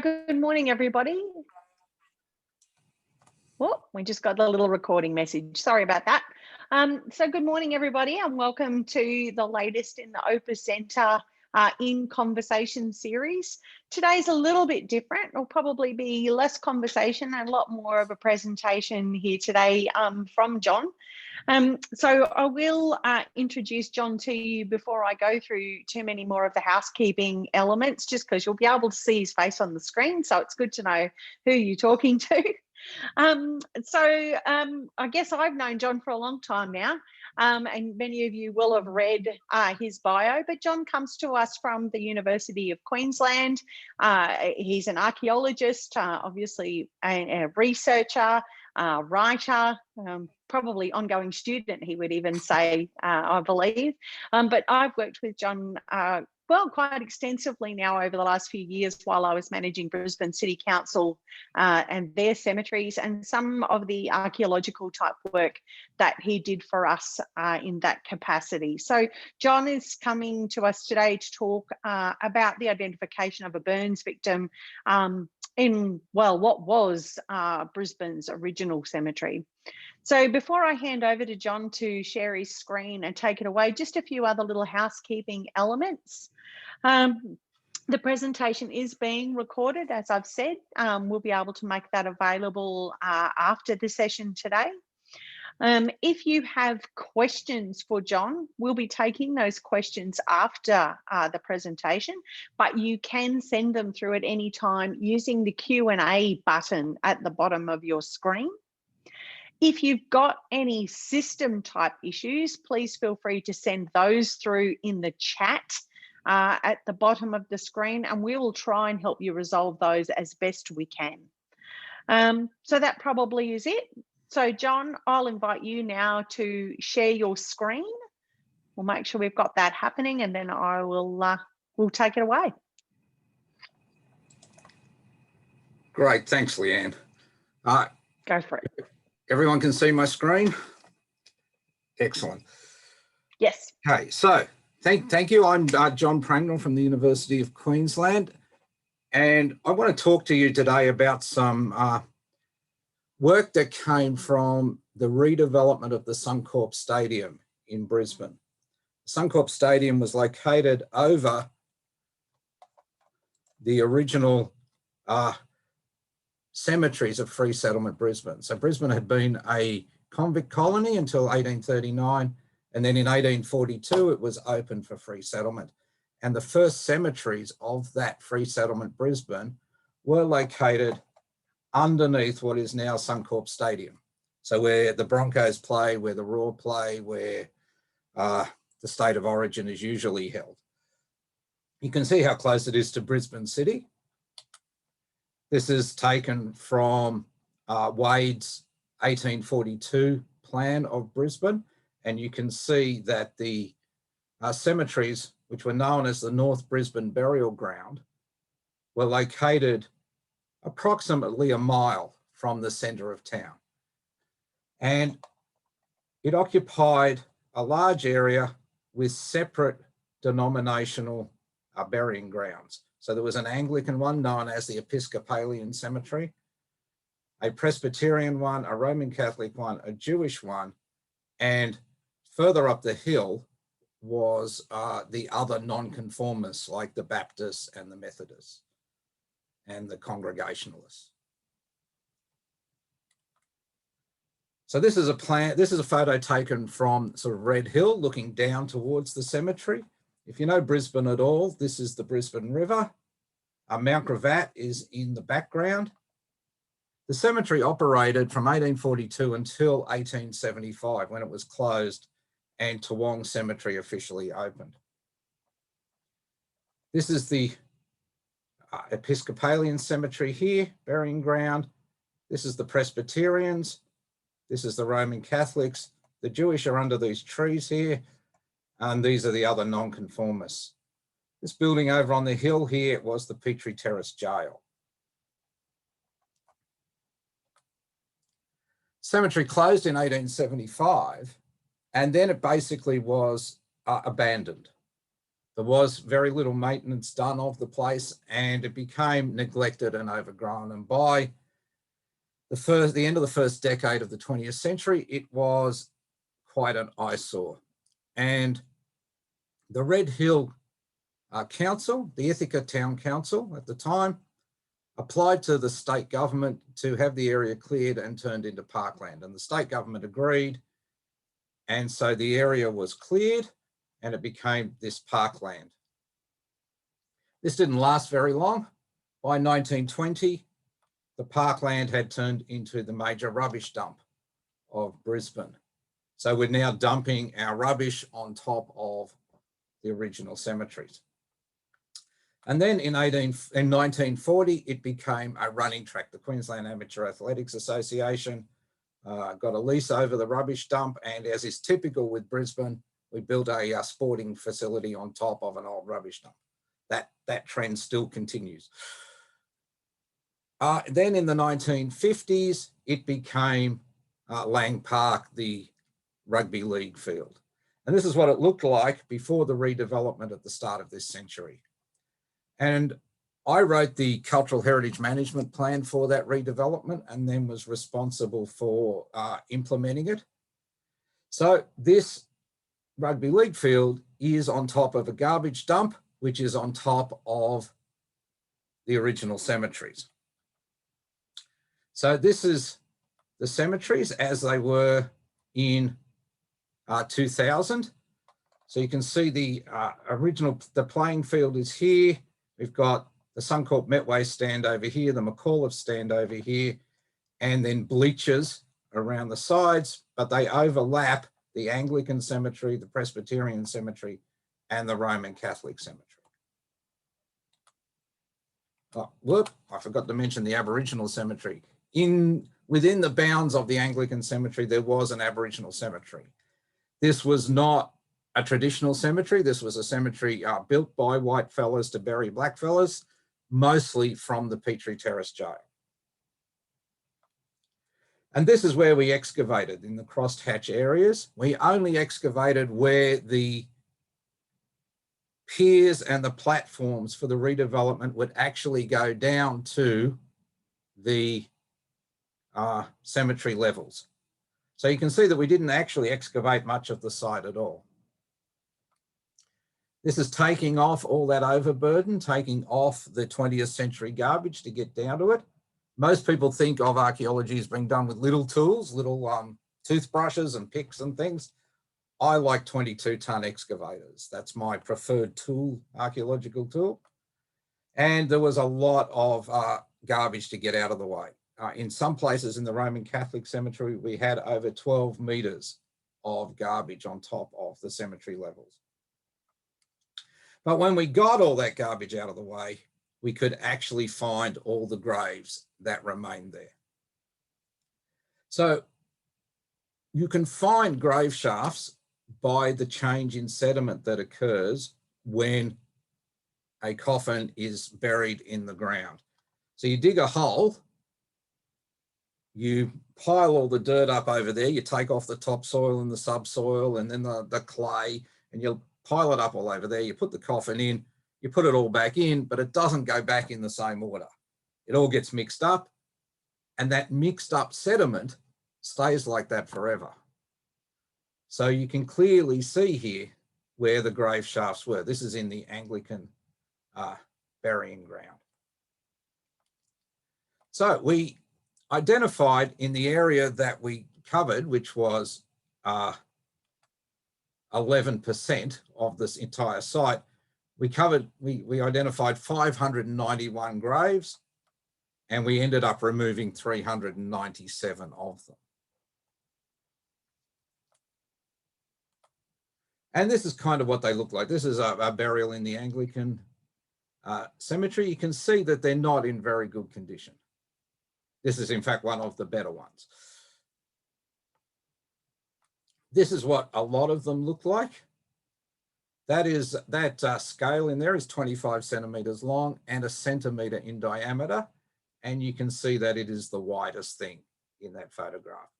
Good morning, everybody. Oh, we just got the little recording message. Sorry about that. So good morning, everybody, and welcome to the latest in the Opus Centre in Conversation series. Today's a little bit different. It'll probably be less conversation and a lot more of a presentation here today from Jon. So I will introduce Jon to you before I go through too many more of the housekeeping elements, just because you'll be able to see his face on the screen. So it's good to know who you're talking to. I guess I've known Jon for a long time now, and many of you will have read his bio, but Jon comes to us from the University of Queensland. He's an archaeologist, obviously a researcher, writer, probably ongoing student, he would even say, I believe. But I've worked with Jon quite extensively now over the last few years while I was managing Brisbane City Council and their cemeteries, and some of the archaeological type work that he did for us in that capacity. So Jon is coming to us today to talk about the identification of a burns victim in, well, what was Brisbane's original cemetery. So before I hand over to Jon to share his screen and take it away, just a few other little housekeeping elements. The presentation is being recorded, as I've said. We'll be able to make that available after the session today. If you have questions for Jon, we'll be taking those questions after the presentation, but you can send them through at any time using the Q&A button at the bottom of your screen. If you've got any system type issues, please feel free to send those through in the chat at the bottom of the screen, and we will try and help you resolve those as best we can. So that probably is it. So Jon, I'll invite you now to share your screen. We'll make sure we've got that happening, and then I will we'll take it away. Great, thanks, Leanne. Go for it. Everyone can see my screen? Excellent. Yes. Okay, so thank you. I'm Jon Prangnell from the University of Queensland, and I want to talk to you today about some work that came from the redevelopment of the Suncorp Stadium in Brisbane. Suncorp Stadium was located over the original cemeteries of Free Settlement Brisbane. So Brisbane had been a convict colony until 1839, and then in 1842 it was open for free settlement. And the first cemeteries of that Free Settlement Brisbane were located underneath what is now Suncorp Stadium. So where the Broncos play, where the Roar play, where the State of Origin is usually held. You can see how close it is to Brisbane City. This is taken from Wade's 1842 plan of Brisbane, and you can see that the cemeteries, which were known as the North Brisbane Burial Ground, were located approximately a mile from the centre of town. And it occupied a large area with separate denominational burying grounds. So there was an Anglican one known as the Episcopalian Cemetery, a Presbyterian one, a Roman Catholic one, a Jewish one, and further up the hill was the other non-conformists like the Baptists and the Methodists and the Congregationalists. So this is a plan. This is a photo taken from sort of Red Hill looking down towards the cemetery. If you know Brisbane at all, this is the Brisbane River. Mount Gravatt is in the background. The cemetery operated from 1842 until 1875 when it was closed and Toowong Cemetery officially opened. This is the Episcopalian Cemetery here, burying ground. This is the Presbyterians. This is the Roman Catholics. The Jewish are under these trees here, and these are the other non-conformists. This building over on the hill here was the Petrie Terrace Jail. Cemetery closed in 1875, and then it basically was abandoned. There was very little maintenance done of the place, and it became neglected and overgrown. And by the end of the first decade of the 20th century, it was quite an eyesore. And the Red Hill Council, the Ithaca Town Council at the time, applied to the state government to have the area cleared and turned into parkland. And the state government agreed. And so the area was cleared and it became this parkland. This didn't last very long. By 1920, the parkland had turned into the major rubbish dump of Brisbane. So we're now dumping our rubbish on top of the original cemeteries. And then in 1940, it became a running track. The Queensland Amateur Athletics Association got a lease over the rubbish dump, and as is typical with Brisbane, we built a sporting facility on top of an old rubbish dump. That trend still continues. Then in the 1950s, it became Lang Park, the rugby league field. And this is what it looked like before the redevelopment at the start of this century. And I wrote the cultural heritage management plan for that redevelopment and then was responsible for implementing it. So this rugby league field is on top of a garbage dump, which is on top of the original cemeteries. So this is the cemeteries as they were in 2000. So you can see the the playing field is here. We've got the Suncorp Metway stand over here, the McAuliffe stand over here, and then bleachers around the sides, but they overlap the Anglican cemetery, the Presbyterian cemetery, and the Roman Catholic cemetery. Oh, whoop, I forgot to mention the Aboriginal cemetery. Within the bounds of the Anglican cemetery, there was an Aboriginal cemetery. This was not a traditional cemetery. This was a cemetery built by white fellas to bury black fellas, mostly from the Petrie Terrace jail. And this is where we excavated in the crossed hatch areas. We only excavated where the piers and the platforms for the redevelopment would actually go down to the cemetery levels. So you can see that we didn't actually excavate much of the site at all. This is taking off all that overburden, taking off the 20th century garbage to get down to it. Most people think of archaeology as being done with little tools, little toothbrushes and picks and things. I like 22-ton excavators. That's my preferred tool, archaeological tool. And there was a lot of garbage to get out of the way. In some places in the Roman Catholic cemetery, we had over 12 meters of garbage on top of the cemetery levels. But when we got all that garbage out of the way, we could actually find all the graves that remained there. So you can find grave shafts by the change in sediment that occurs when a coffin is buried in the ground. So you dig a hole, you pile all the dirt up over there, you take off the topsoil and the subsoil and then the clay, and you'll pile it up all over there, you put the coffin in, you put it all back in, but it doesn't go back in the same order. It all gets mixed up, and that mixed up sediment stays like that forever. So you can clearly see here where the grave shafts were. This is in the Anglican burying ground. So we identified in the area that we covered, which was 11% of this entire site, we identified 591 graves, and we ended up removing 397 of them. And this is kind of what they look like. This is a burial in the Anglican cemetery. You can see that they're not in very good condition. This is in fact one of the better ones. This is what a lot of them look like. That scale in there is 25 centimeters long and 1 centimeter in diameter. And you can see that it is the widest thing in that photograph.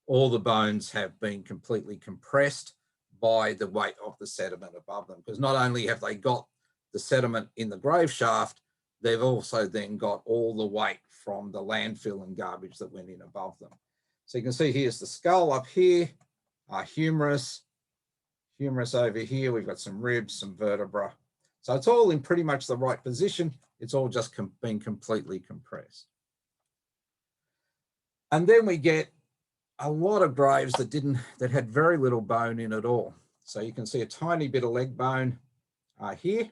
All the bones have been completely compressed by the weight of the sediment above them, because not only have they got the sediment in the grave shaft, they've also then got all the weight from the landfill and garbage that went in above them. So you can see here's the skull up here, humerus over here. We've got some ribs, some vertebra. So it's all in pretty much the right position. It's all just been completely compressed. And then we get a lot of graves that had very little bone in at all. So you can see a tiny bit of leg bone here.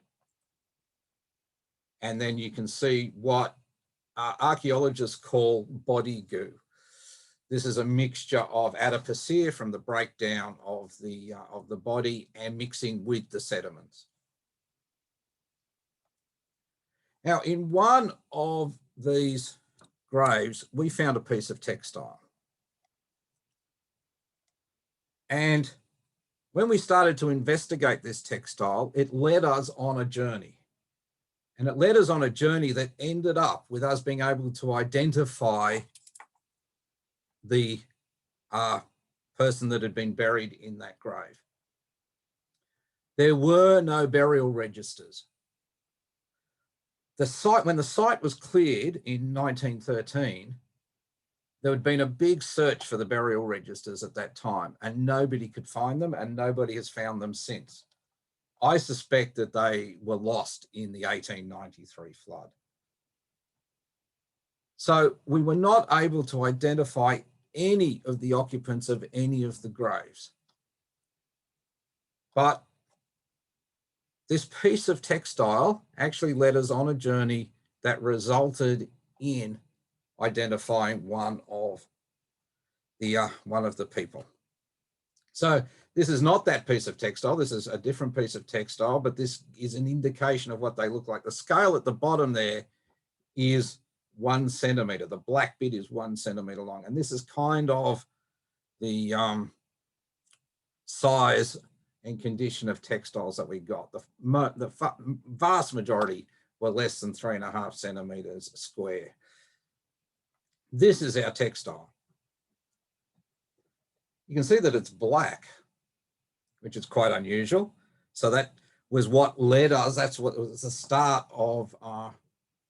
And then you can see what archaeologists call body goo. This is a mixture of adipocere from the breakdown of the body and mixing with the sediments. Now, in one of these graves, we found a piece of textile. And when we started to investigate this textile, it led us on a journey. And it led us on a journey that ended up with us being able to identify the person that had been buried in that grave. There were no burial registers. When the site was cleared in 1913, there had been a big search for the burial registers at that time, and nobody could find them, and nobody has found them since. I suspect that they were lost in the 1893 flood. So we were not able to identify any of the occupants of any of the graves. But this piece of textile actually led us on a journey that resulted in identifying one of the people. So this is not that piece of textile. This is a different piece of textile, but this is an indication of what they look like. The scale at the bottom there is 1 centimetre. The black bit is 1 centimetre long. And this is kind of the size and condition of textiles that we got. The vast majority were less than 3.5 centimetres square. This is our textile. You can see that it's black, which is quite unusual. So that was what led us, that's what was the start of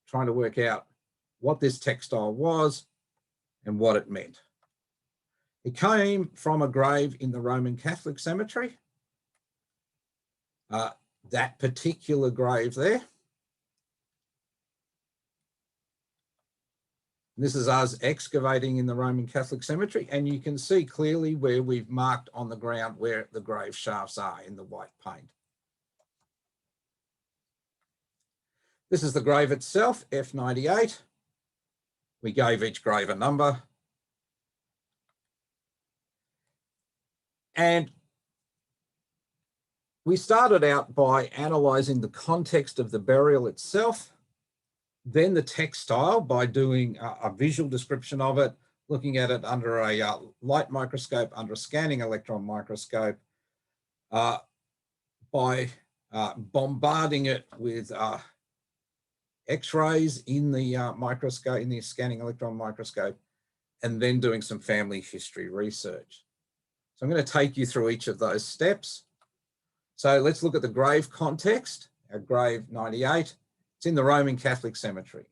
trying to work out what this textile was and what it meant. It came from a grave in the Roman Catholic cemetery. That particular grave there. This is us excavating in the Roman Catholic cemetery, and you can see clearly where we've marked on the ground where the grave shafts are in the white paint. This is the grave itself, F98. We gave each grave a number. And we started out by analysing the context of the burial itself, then the textile by doing a visual description of it, looking at it under a light microscope, under a scanning electron microscope, by bombarding it with X-rays in the microscope, in the scanning electron microscope, and then doing some family history research. So I'm going to take you through each of those steps. So let's look at the grave context, our grave 98. It's in the Roman Catholic cemetery.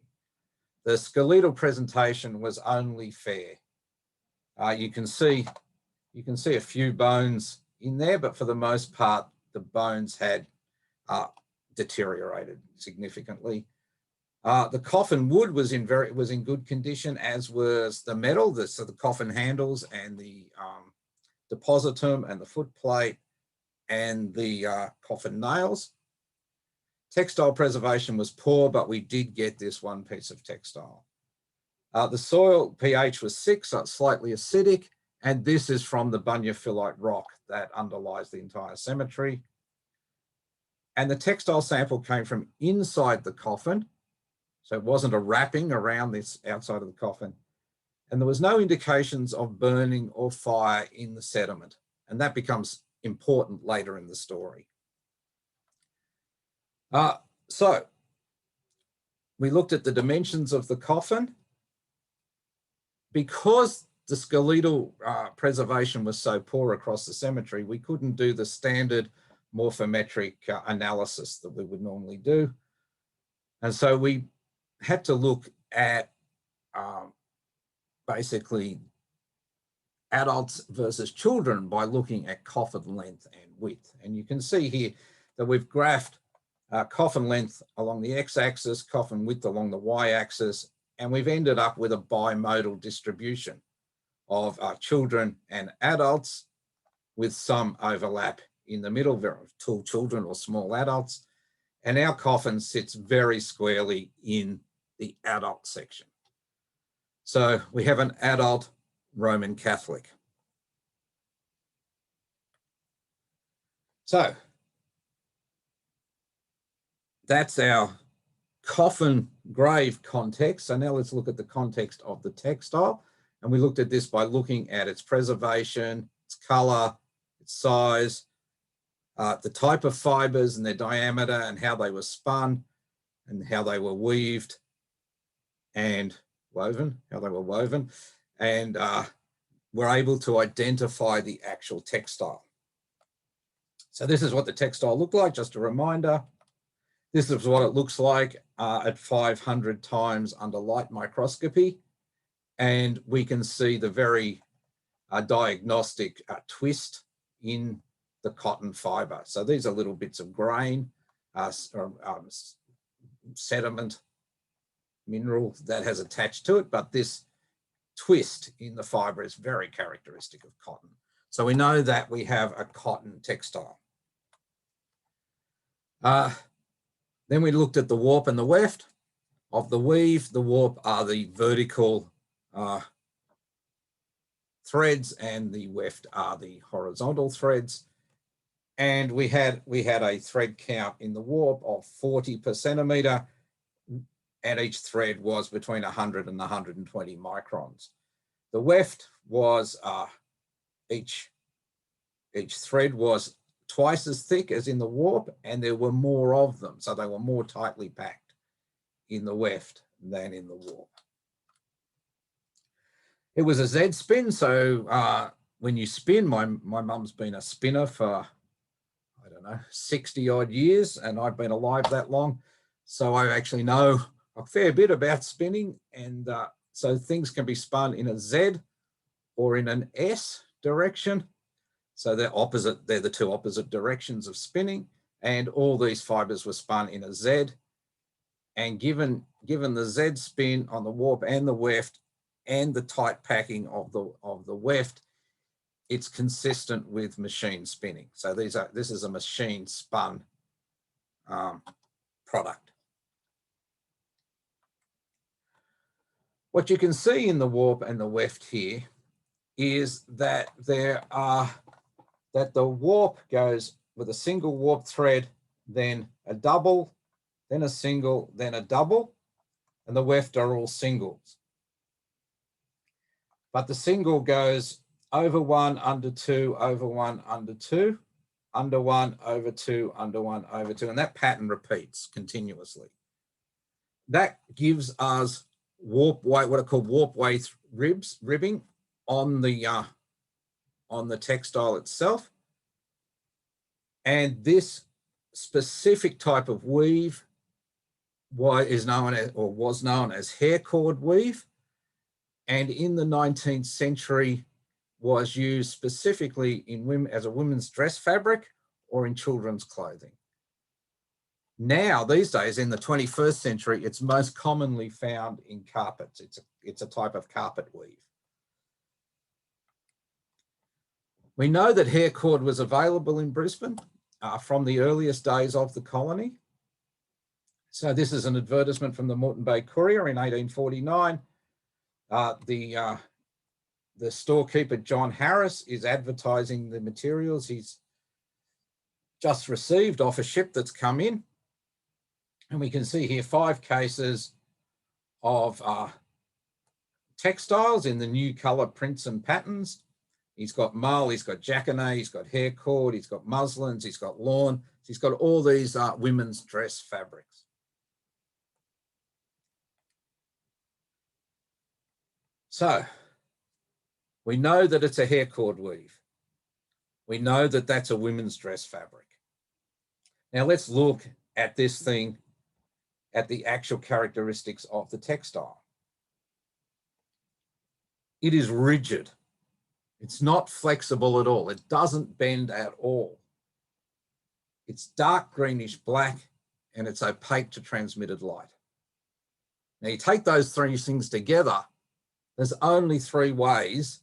The skeletal presentation was only fair. You can see a few bones in there, but for the most part, the bones had deteriorated significantly. The coffin wood was in good condition, as was the metal. So the coffin handles and the depositum and the footplate and the coffin nails. Textile preservation was poor, but we did get this one piece of textile. The soil pH was 6, so it's slightly acidic, and this is from the bunyaphyllite rock that underlies the entire cemetery. And the textile sample came from inside the coffin, so it wasn't a wrapping around this outside of the coffin. And there was no indications of burning or fire in the sediment, and that becomes important later in the story. So we looked at the dimensions of the coffin. Because the skeletal preservation was so poor across the cemetery, we couldn't do the standard morphometric analysis that we would normally do. And so we had to look at basically adults versus children by looking at coffin length and width. And you can see here that we've graphed coffin length along the x-axis, coffin width along the y-axis, and we've ended up with a bimodal distribution of children and adults with some overlap in the middle, tall children or small adults. And our coffin sits very squarely in the adult section. So we have an adult Roman Catholic. So that's our coffin grave context. So now let's look at the context of the textile. And we looked at this by looking at its preservation, its color, its size, the type of fibers and their diameter and how they were spun and how they were weaved and woven, and we're able to identify the actual textile. So this is what the textile looked like, just a reminder. This is what it looks like at 500 times under light microscopy. And we can see the very diagnostic twist in the cotton fiber. So these are little bits of grain, sediment, mineral that has attached to it, but this twist in the fiber is very characteristic of cotton. So we know that we have a cotton textile. Then we looked at the warp and the weft. Of the weave, the warp are the vertical threads and the weft are the horizontal threads. And we had a thread count in the warp of 40 per centimetre, and each thread was between 100 and 120 microns. The weft was, each thread was twice as thick as in the warp, and there were more of them. So they were more tightly packed in the weft than in the warp. It was a Z spin. So when you spin, my mum's been a spinner for, I don't know, 60 odd years, and I've been alive that long. So I actually know a fair bit about spinning. And so things can be spun in a Z or in an S direction. So they're the two opposite directions of spinning. And all these fibers were spun in a Z. And given the Z spin on the warp and the weft and the tight packing of the weft, it's consistent with machine spinning. So this is a machine spun product. What you can see in the warp and the weft here is that the warp goes with a single warp thread, then a double, then a single, then a double, and the weft are all singles. But the single goes over one, under two, over one, under two, under one, over two, under one, over two, and that pattern repeats continuously. That gives us warp weight, what are called warp weight ribbing on the textile itself. And this specific type of weave was known as hair cord weave, and in the 19th century was used specifically as a women's dress fabric or in children's clothing. Now, these days, in the 21st century, it's most commonly found in carpets. It's a type of carpet weave. We know that hair cord was available in Brisbane from the earliest days of the colony. So this is an advertisement from the Moreton Bay Courier in 1849. The storekeeper, John Harris, is advertising the materials he's just received off a ship that's come in. And we can see here 5 cases of textiles in the new colour prints and patterns. He's got mull, he's got jaconet, he's got hair cord, he's got muslins, he's got lawn. He's got all these women's dress fabrics. So We know that it's a hair cord weave. We know that that's a women's dress fabric. Now let's look at this thing, at the actual characteristics of the textile. It is rigid. It's not flexible at all. It doesn't bend at all. It's dark greenish black and it's opaque to transmitted light. Now you take those three things together, there's only three ways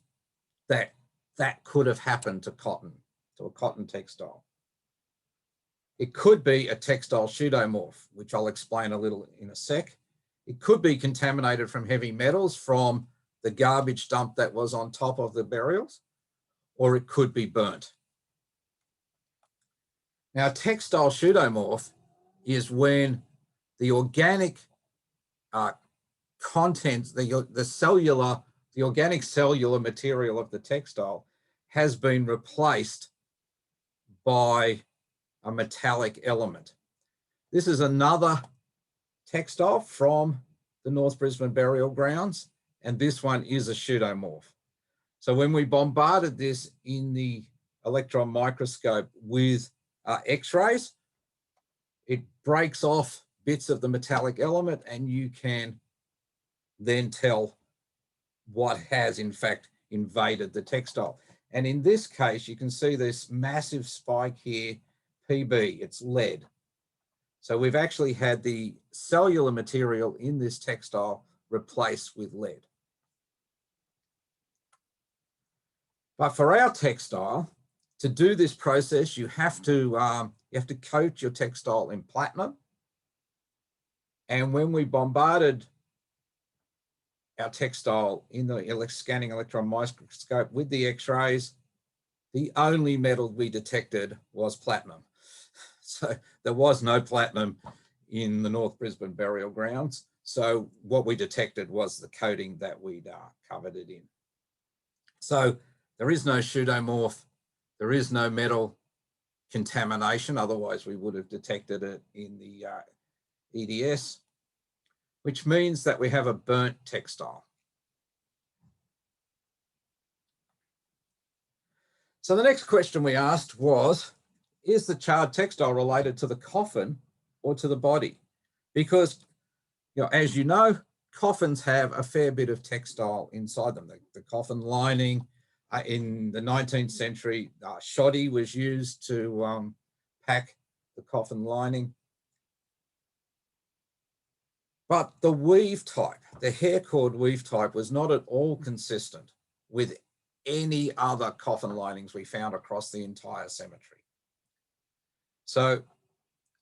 that that could have happened to cotton, to a cotton textile. It could be a textile pseudomorph, which I'll explain a little in a sec. It could be contaminated from heavy metals from the garbage dump that was on top of the burials, or it could be burnt. Now, textile pseudomorph is when the organic content, the organic cellular material of the textile has been replaced by a metallic element. This is another textile from the North Brisbane Burial Grounds, and this one is a pseudomorph. So when we bombarded this in the electron microscope with X-rays, it breaks off bits of the metallic element, and you can then tell what has in fact invaded the textile. And in this case, you can see this massive spike here, PB, it's lead. So we've actually had the cellular material in this textile replaced with lead. But for our textile, to do this process, you have to coat your textile in platinum. And when we bombarded our textile in the scanning electron microscope with the X-rays, the only metal we detected was platinum. So there was no platinum in the North Brisbane Burial Grounds. So what we detected was the coating that we'd covered it in. So there is no pseudomorph, there is no metal contamination, otherwise we would have detected it in the EDS, which means that we have a burnt textile. So the next question we asked was, is the charred textile related to the coffin or to the body? Because, as you know, coffins have a fair bit of textile inside them. The coffin lining, in the 19th century, shoddy was used to pack the coffin lining. But the weave type, the hair cord weave type, was not at all consistent with any other coffin linings we found across the entire cemetery. So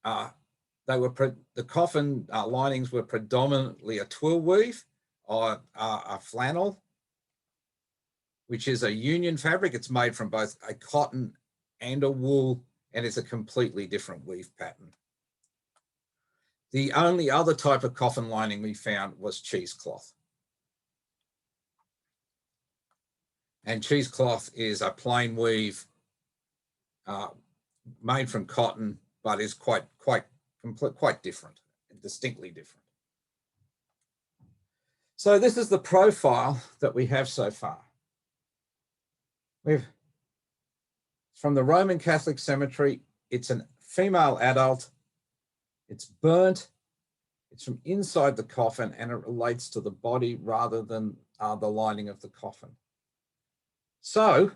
the coffin linings were predominantly a twill weave or a flannel, which is a union fabric. It's made from both a cotton and a wool, and it's a completely different weave pattern. The only other type of coffin lining we found was cheesecloth. And cheesecloth is a plain weave made from cotton, but is quite different, distinctly different. So this is the profile that we have so far. From the Roman Catholic cemetery, it's a female adult, it's burnt, it's from inside the coffin, and it relates to the body rather than the lining of the coffin. So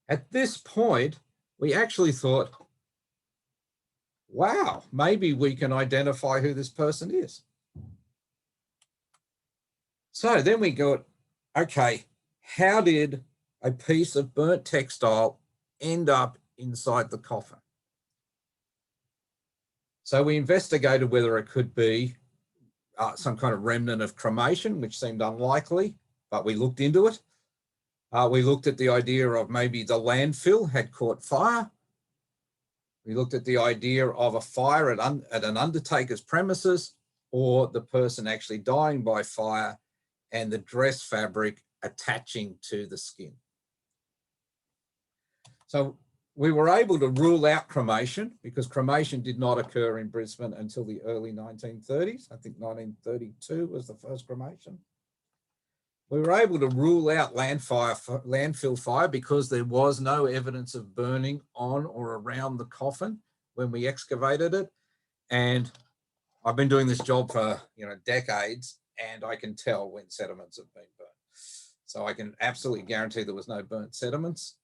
at this point, we actually thought, wow, maybe we can identify who this person is. So then we got, okay, how did a piece of burnt textile end up inside the coffin? So we investigated whether it could be some kind of remnant of cremation, which seemed unlikely, but we looked into it. We looked at the idea of maybe the landfill had caught fire. We looked at the idea of a fire at an undertaker's premises, or the person actually dying by fire and the dress fabric attaching to the skin. So we were able to rule out cremation because cremation did not occur in Brisbane until the early 1930s. I think 1932 was the first cremation. We were able to rule out landfill fire because there was no evidence of burning on or around the coffin when we excavated it. And I've been doing this job for decades, and I can tell when sediments have been burnt. So I can absolutely guarantee there was no burnt sediments.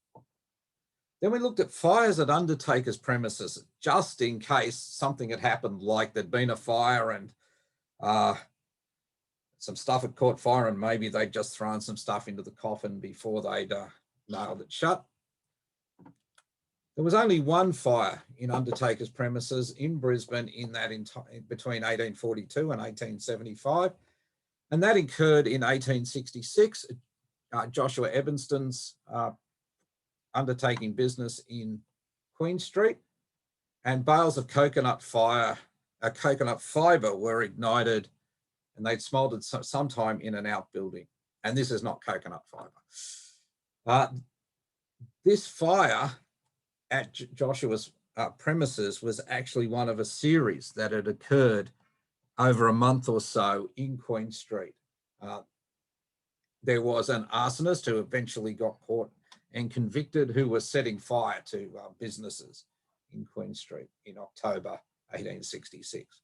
Then we looked at fires at Undertaker's premises, just in case something had happened, like there'd been a fire and some stuff had caught fire and maybe they'd just thrown some stuff into the coffin before they'd nailed it shut. There was only one fire in Undertaker's premises in Brisbane in that between 1842 and 1875, and that occurred in 1866. Joshua Evanston's undertaking business in Queen Street, and bales of coconut fibre were ignited, and they'd smoldered sometime in an outbuilding. And this is not coconut fibre. This fire at Joshua's premises was actually one of a series that had occurred over a month or so in Queen Street. There was an arsonist who eventually got caught and convicted, who was setting fire to businesses in Queen Street in October 1866.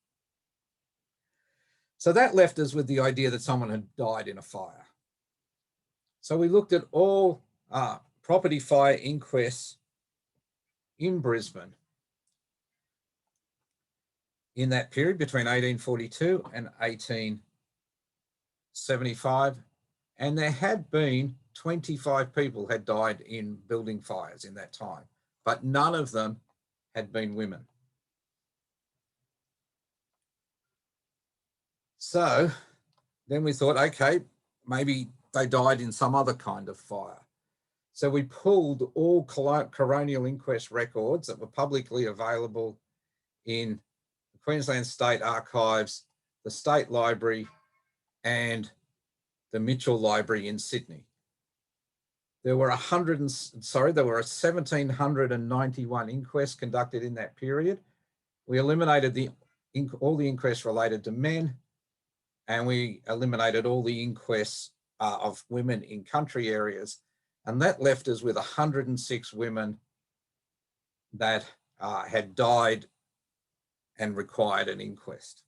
So that left us with the idea that someone had died in a fire. So we looked at all property fire inquests in Brisbane in that period between 1842 and 1875, and there had been 25 people had died in building fires in that time, but none of them had been women. So then we thought, okay, maybe they died in some other kind of fire. So we pulled all coronial inquest records that were publicly available in the Queensland State Archives, the State Library, and the Mitchell Library in Sydney. There were 1,791 inquests conducted in that period. We eliminated all the inquests related to men, and we eliminated all the inquests of women in country areas. And that left us with 106 women that had died and required an inquest.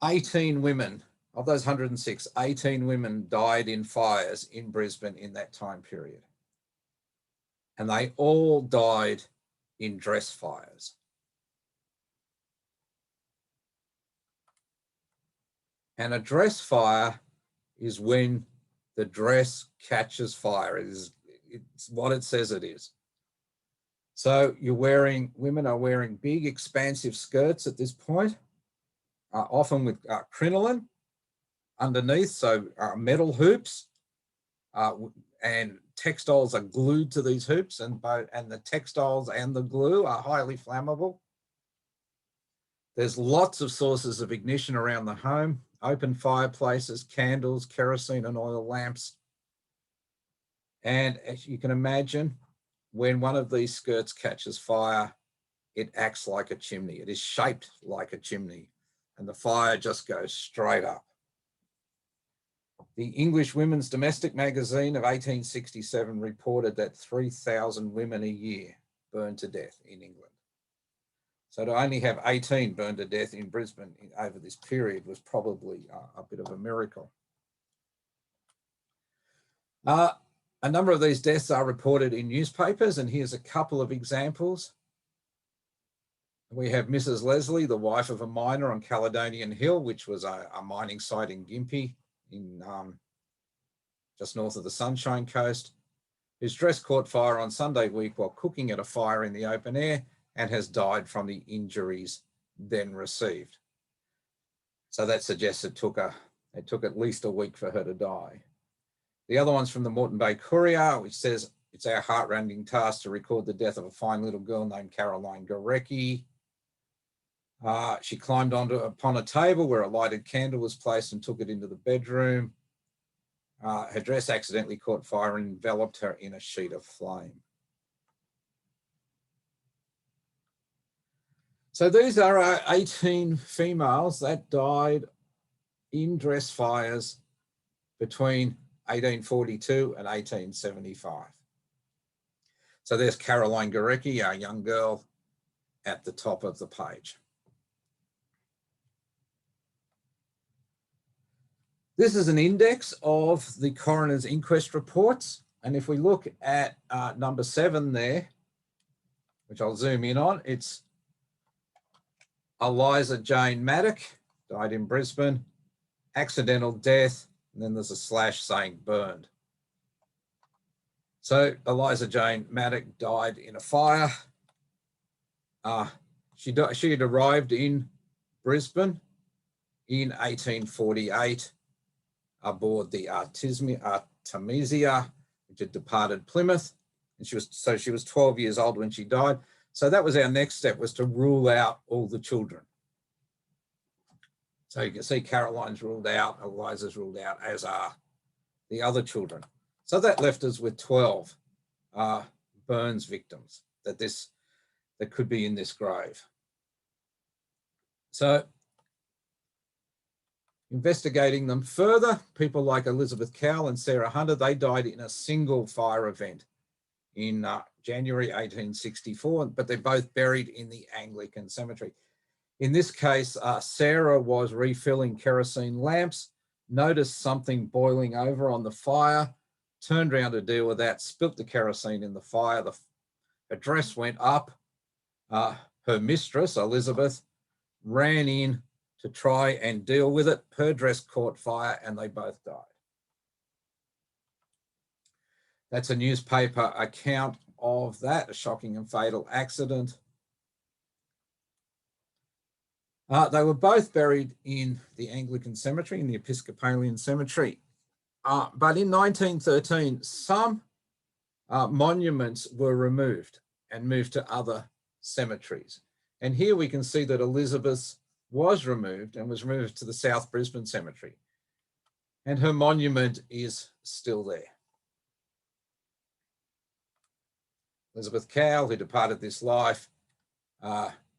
18 women, of those 106, 18 women died in fires in Brisbane in that time period. And they all died in dress fires. And a dress fire is when the dress catches fire. It's what it says it is. So women are wearing big expansive skirts at this point, often with crinoline underneath, so metal hoops, and textiles are glued to these hoops, and the textiles and the glue are highly flammable. There's lots of sources of ignition around the home: open fireplaces, candles, kerosene and oil lamps. And as you can imagine, when one of these skirts catches fire, it acts like a chimney. It is shaped like a chimney, and the fire just goes straight up. The English Women's Domestic Magazine of 1867 reported that 3,000 women a year burned to death in England. So to only have 18 burned to death in Brisbane over this period was probably a bit of a miracle. A number of these deaths are reported in newspapers, and here's a couple of examples. We have Mrs. Leslie, the wife of a miner on Caledonian Hill, which was a mining site in Gympie, just north of the Sunshine Coast, whose dress caught fire on Sunday week while cooking at a fire in the open air, and has died from the injuries then received. So that suggests it took at least a week for her to die. The other one's from the Moreton Bay Courier, which says, "It's our heart-rending task to record the death of a fine little girl named Caroline Gorecki. She climbed upon a table where a lighted candle was placed and took it into the bedroom. Her dress accidentally caught fire and enveloped her in a sheet of flame." So these are our 18 females that died in dress fires between 1842 and 1875. So there's Caroline Gorecki, our young girl, at the top of the page. This is an index of the coroner's inquest reports. And if we look at number 7 there, which I'll zoom in on, it's Eliza Jane Maddock, died in Brisbane, accidental death, and then there's a slash saying burned. So Eliza Jane Maddock died in a fire. She had arrived in Brisbane in 1848 aboard the Artemisia, which had departed Plymouth. And she was 12 years old when she died. So that was our next step, was to rule out all the children. So you can see Caroline's ruled out, Eliza's ruled out, as are the other children. So that left us with 12 burns victims that could be in this grave. So investigating them further, people like Elizabeth Cowell and Sarah Hunter, they died in a single fire event in January 1864, but they're both buried in the Anglican Cemetery. In this case, Sarah was refilling kerosene lamps, noticed something boiling over on the fire, turned around to deal with that, spilt the kerosene in the fire. Her dress went up. Her mistress, Elizabeth, ran in to try and deal with it. Her dress caught fire and they both died. That's a newspaper account of that, a shocking and fatal accident. They were both buried in the Anglican Cemetery, in the Episcopalian Cemetery. But in 1913, some monuments were removed and moved to other cemeteries. And here we can see that Elizabeth was removed and was removed to the South Brisbane Cemetery. And her monument is still there. Elizabeth Cowell, who departed this life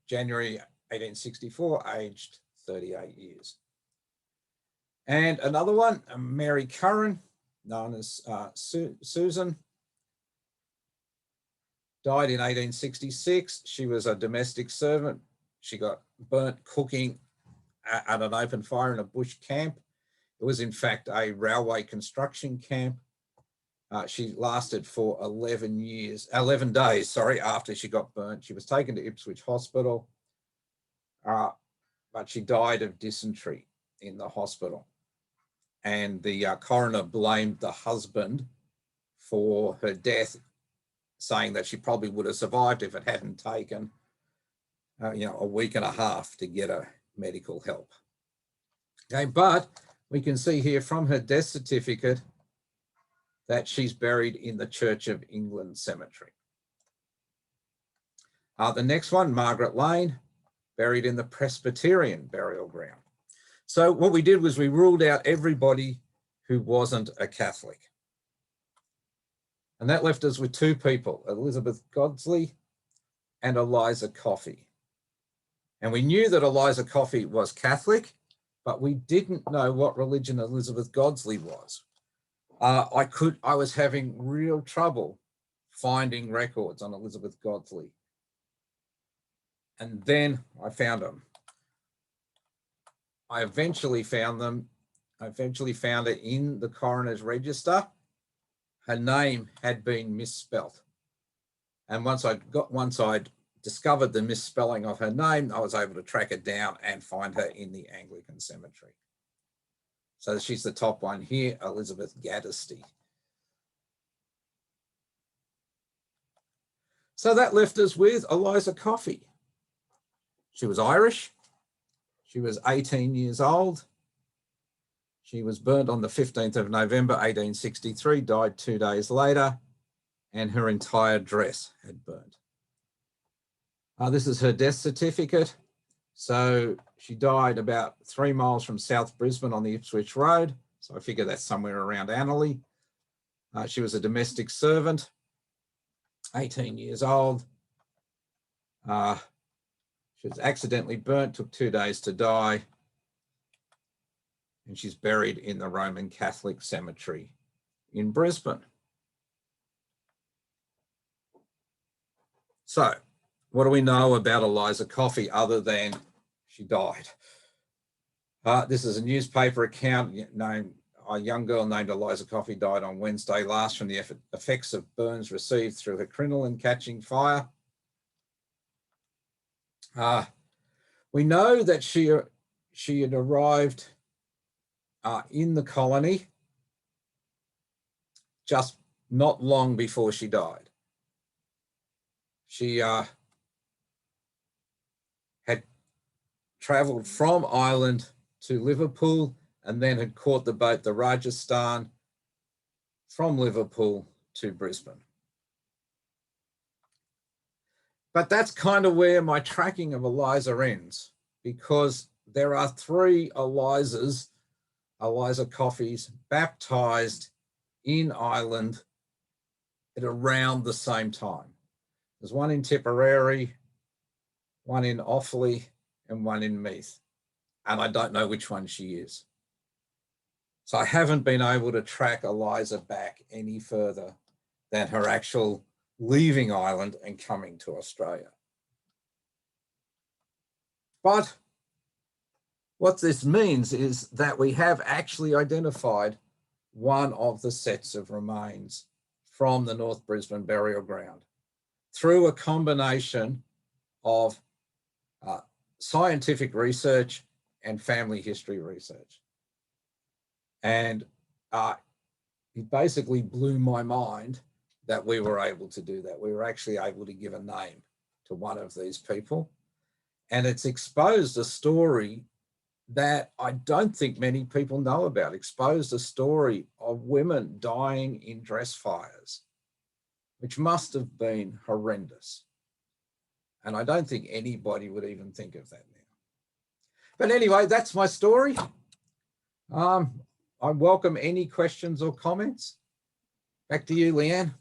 January 1864, aged 38 years. And another one, Mary Curran, known as Susan, died in 1866. She was a domestic servant. She got burnt cooking at an open fire in a bush camp. It was in fact a railway construction camp. She lasted for 11 days after she got burnt. She was taken to Ipswich Hospital, but she died of dysentery in the hospital. And the coroner blamed the husband for her death, saying that she probably would have survived if it hadn't taken, a week and a half to get her medical help. Okay, but we can see here from her death certificate that she's buried in the Church of England Cemetery. The next one, Margaret Lane, buried in the Presbyterian Burial Ground. So what we did was we ruled out everybody who wasn't a Catholic. And that left us with 2 people, Elizabeth Godsley and Eliza Coffey. And we knew that Eliza Coffey was Catholic, but we didn't know what religion Elizabeth Godsley was. I was having real trouble finding records on Elizabeth Godsley. And then I found them. I eventually found it in the coroner's register. Her name had been misspelt. And once I'd discovered the misspelling of her name, I was able to track it down and find her in the Anglican Cemetery. So she's the top one here, Elizabeth Gaddesty. So that left us with Eliza Coffey. She was Irish. She was 18 years old. She was burnt on the 15th of November, 1863, died 2 days later, and her entire dress had burnt. This is her death certificate. So she died about 3 miles from South Brisbane on the Ipswich Road. So I figure that's somewhere around Annerley. She was a domestic servant, 18 years old. She was accidentally burnt, took 2 days to die, and she's buried in the Roman Catholic Cemetery in Brisbane. So, what do we know about Eliza Coffey other than she died? This is a newspaper account named a young girl named Eliza Coffey died on Wednesday last from the effects of burns received through her crinoline catching fire. We know that she had arrived in the colony just not long before she died. She had travelled from Ireland to Liverpool and then had caught the boat, the Rajasthan, from Liverpool to Brisbane. But that's kind of where my tracking of Eliza ends, because there are 3 Eliza Coffeys baptised in Ireland at around the same time. There's one in Tipperary, one in Offaly, and one in Meath. And I don't know which one she is. So I haven't been able to track Eliza back any further than her actual leaving Ireland and coming to Australia. But what this means is that we have actually identified one of the sets of remains from the North Brisbane Burial Ground through a combination of scientific research and family history research. And it basically blew my mind that we were able to do that. We were actually able to give a name to one of these people. And it's exposed a story that I don't think many people know about, exposed a story of women dying in dress fires, which must have been horrendous. And I don't think anybody would even think of that now. But anyway, that's my story. I welcome any questions or comments. Back to you, Leanne.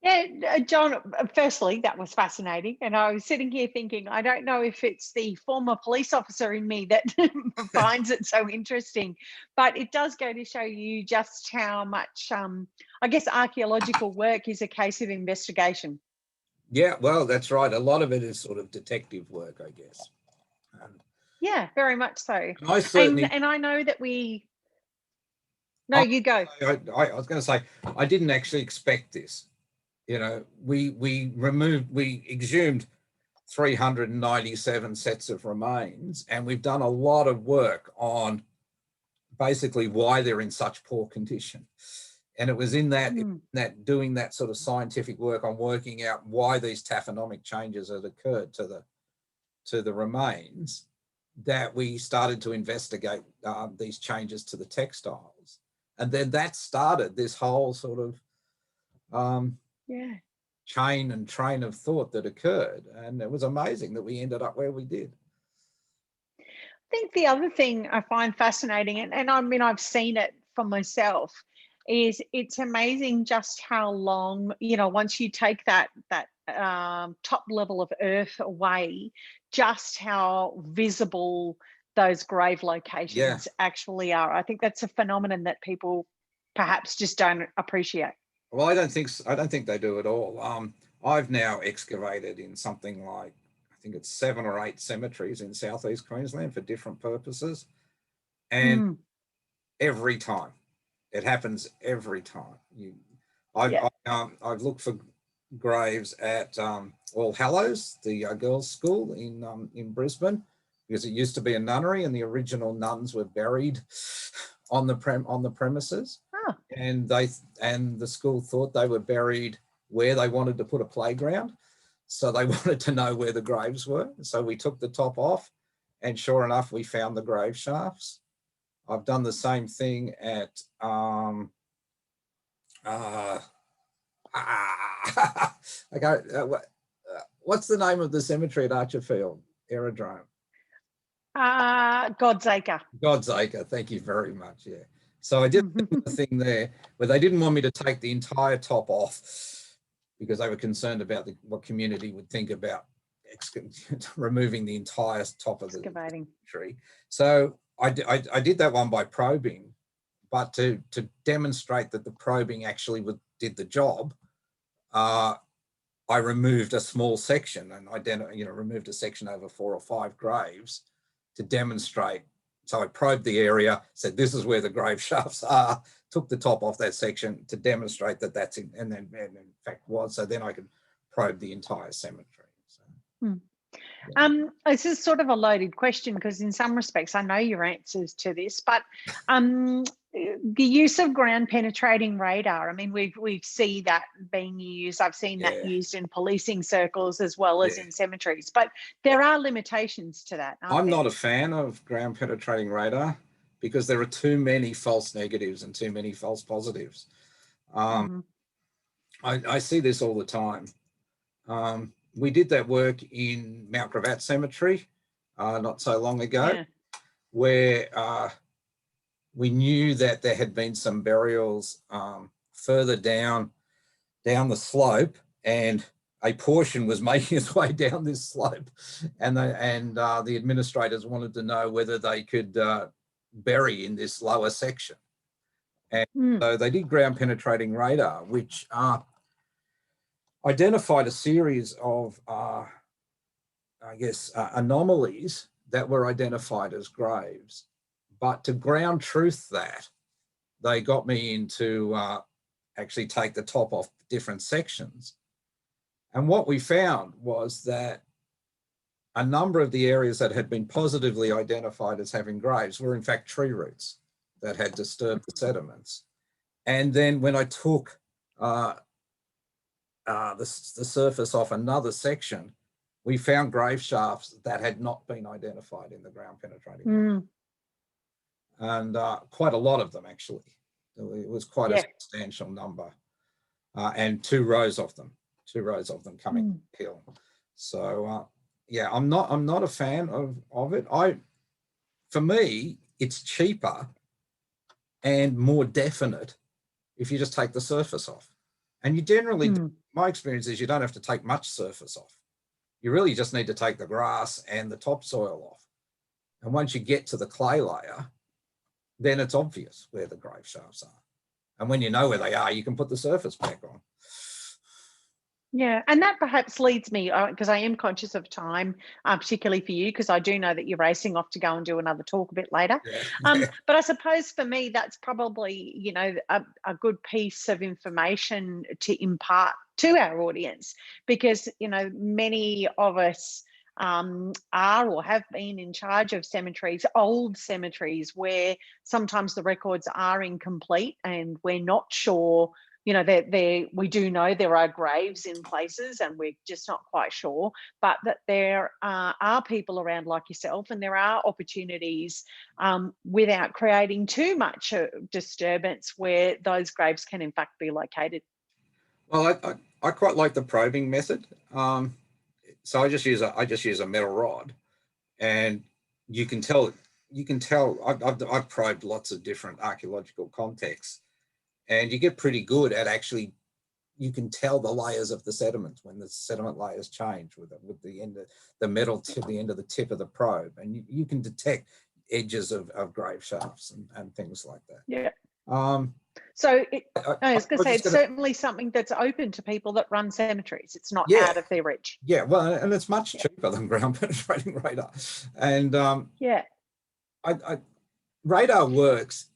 Yeah, John, firstly, that was fascinating. And I was sitting here thinking, I don't know if it's the former police officer in me that finds it so interesting, but it does go to show you just how much, I guess, archaeological work is a case of investigation. Yeah, well, that's right. A lot of it is sort of detective work, I guess. Yeah, very much so. I certainly, and I know that we... No, you go. I was going to say, I didn't actually expect this. You know, we exhumed 397 sets of remains, and we've done a lot of work on basically why they're in such poor condition. And it was in that, doing that sort of scientific work on working out why these taphonomic changes had occurred to the remains that we started to investigate these changes to the textiles. And then that started this whole sort of chain and train of thought that occurred. And it was amazing that we ended up where we did. I think the other thing I find fascinating, and I mean, I've seen it for myself, is it's amazing just how long, you know, once you take that top level of earth away, just how visible those grave locations actually are. I think that's a phenomenon that people perhaps just don't appreciate. Well, I don't think they do at all. I've now excavated in something like, I think it's 7 or 8 cemeteries in southeast Queensland for different purposes, and every time it happens, every time. I've looked for graves at All Hallows, the girls' school in Brisbane, because it used to be a nunnery, and the original nuns were buried on the premises. And the school thought they were buried where they wanted to put a playground. So they wanted to know where the graves were. So we took the top off, and sure enough, we found the grave shafts. I've done the same thing at what's the name of the cemetery at Archerfield Aerodrome? God's Acre. God's Acre, thank you very much. Yeah. So I did the thing there where they didn't want me to take the entire top off. because they were concerned about what community would think about removing the entire top of the tree. So I did that one by probing, but to demonstrate that the probing actually did the job, I removed a small section and removed a section over 4 or 5 graves to demonstrate. So I probed the area, said this is where the grave shafts are, took the top off that section to demonstrate that that's in, and then and in fact was. So then I could probe the entire cemetery. So, this is sort of a loaded question because in some respects I know your answers to this, but the use of ground penetrating radar, I mean, we see that being used. I've seen that used in policing circles as well as in cemeteries, but there are limitations to that. I'm not a fan of ground penetrating radar because there are too many false negatives and too many false positives. I see this all the time. We did that work in Mount Gravatt Cemetery not so long ago, where we knew that there had been some burials further down the slope, and a portion was making its way down this slope, and the administrators wanted to know whether they could bury in this lower section. And so they did ground penetrating radar, which identified a series of, anomalies that were identified as graves. But to ground truth that, they got me in to actually take the top off different sections. And what we found was that a number of the areas that had been positively identified as having graves were in fact tree roots that had disturbed the sediments. And then when I took the surface off another section, we found grave shafts that had not been identified in the ground penetrating. And quite a lot of them, actually. It was quite a substantial number, and 2 rows of them coming uphill. So I'm not a fan of it. For me, it's cheaper and more definite if you just take the surface off. And you generally, my experience is you don't have to take much surface off. You really just need to take the grass and the topsoil off. And once you get to the clay layer, then it's obvious where the grave shafts are. And when you know where they are, you can put the surface back on. Yeah, and that perhaps leads me, because I am conscious of time, particularly for you, because I do know that you're racing off to go and do another talk a bit later. But I suppose for me, that's probably, a good piece of information to impart to our audience, because, many of us are or have been in charge of cemeteries, old cemeteries, where sometimes the records are incomplete and we're not sure. We do know there are graves in places and we're just not quite sure, but that there are people around like yourself, and there are opportunities without creating too much disturbance where those graves can in fact be located. Well, I quite like the probing method. So I just use a metal rod, and you can tell. I've probed lots of different archaeological contexts. And you get pretty good at actually, you can tell the layers of the sediments when the sediment layers change with the end of the metal to the end of the tip of the probe. And you can detect edges of grave shafts and things like that. Yeah. So I was going to say, it's certainly something that's open to people that run cemeteries. It's not out of their reach. Yeah, well, and it's much cheaper than ground penetrating radar. And radar works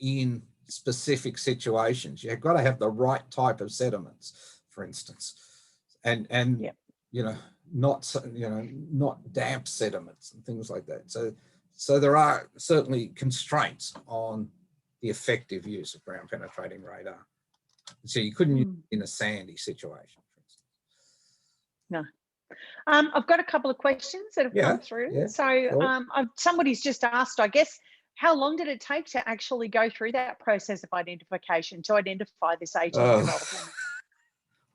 in specific situations. You've got to have the right type of sediments, for instance, and not damp sediments and things like that. So there are certainly constraints on the effective use of ground penetrating radar. So you couldn't use it in a sandy situation, for instance. No. I've got a couple of questions that have come through. Yeah, so sure. Somebody's just asked, I guess, how long did it take to actually go through that process of identification to identify this 18-year-old woman?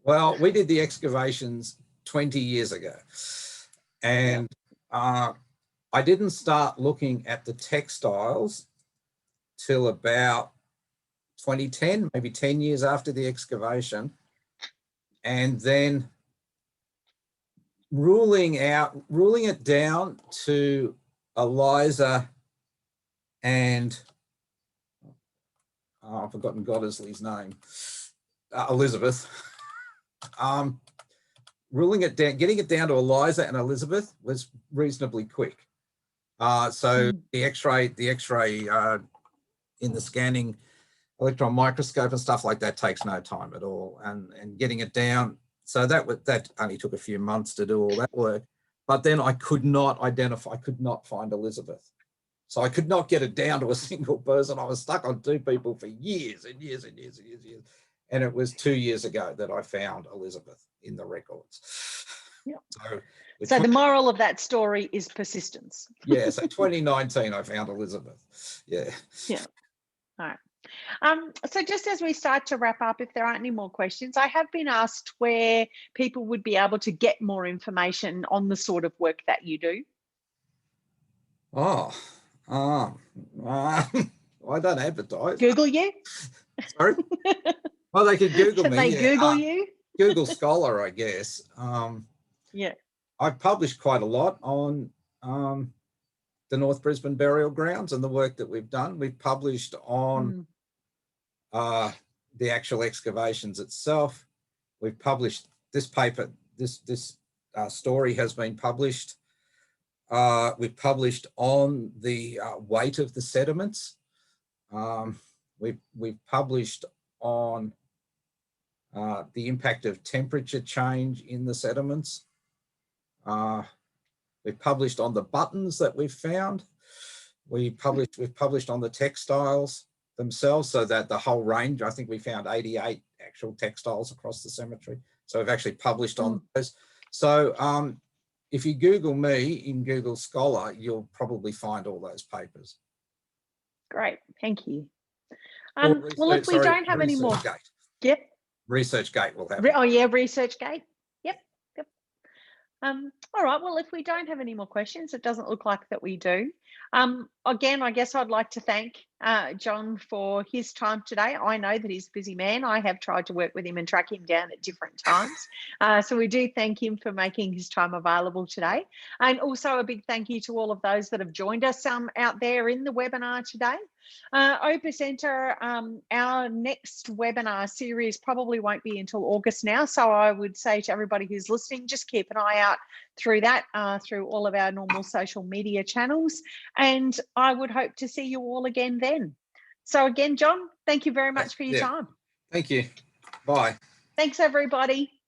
Well, we did the excavations 20 years ago. And I didn't start looking at the textiles till about 2010, maybe 10 years after the excavation. and then ruling it down to Eliza and I've forgotten Goddesley's name, Elizabeth. Ruling it down, getting it down to Eliza and Elizabeth was reasonably quick. So the X-ray in the scanning electron microscope and stuff like that takes no time at all, and getting it down. So that only took a few months to do all that work. But then I could not find Elizabeth. So I could not get it down to a single person. I was stuck on 2 people for years and years and years and years and years. And it was 2 years ago that I found Elizabeth in the records. Yep. So the moral of that story is persistence. Yeah, so 2019 I found Elizabeth. Yeah. Yeah. All right. So just as we start to wrap up, if there aren't any more questions, I have been asked where people would be able to get more information on the sort of work that you do. I don't advertise. Google you? Sorry? Well, they could Google me. They Google you? Google Scholar, I guess. Yeah. I've published quite a lot on the North Brisbane Burial Grounds and the work that we've done. We've published on the actual excavations itself. We've published this paper, this story has been published. We've published on the weight of the sediments. We've published on the impact of temperature change in the sediments. We've published on the buttons that we've found. We've published on the textiles themselves, so that the whole range, I think we found 88 actual textiles across the cemetery. So we've actually published on those. So if you Google me in Google Scholar, you'll probably find all those papers. Great, thank you. Well, if we don't have any more. Yep. ResearchGate will have. Oh yeah, ResearchGate. Yep. All right. Well, if we don't have any more questions, it doesn't look like that we do. Again, I guess I'd like to thank Jon for his time today. I know that he's a busy man. I have tried to work with him and track him down at different times. So we do thank him for making his time available today. And also a big thank you to all of those that have joined us out there in the webinar today. Opus Enter, our next webinar series probably won't be until August now. So I would say to everybody who's listening, just keep an eye out through that, through all of our normal social media channels. And I would hope to see you all again then. So again, Jon, thank you very much for your time. Thank you. Bye. Thanks, everybody.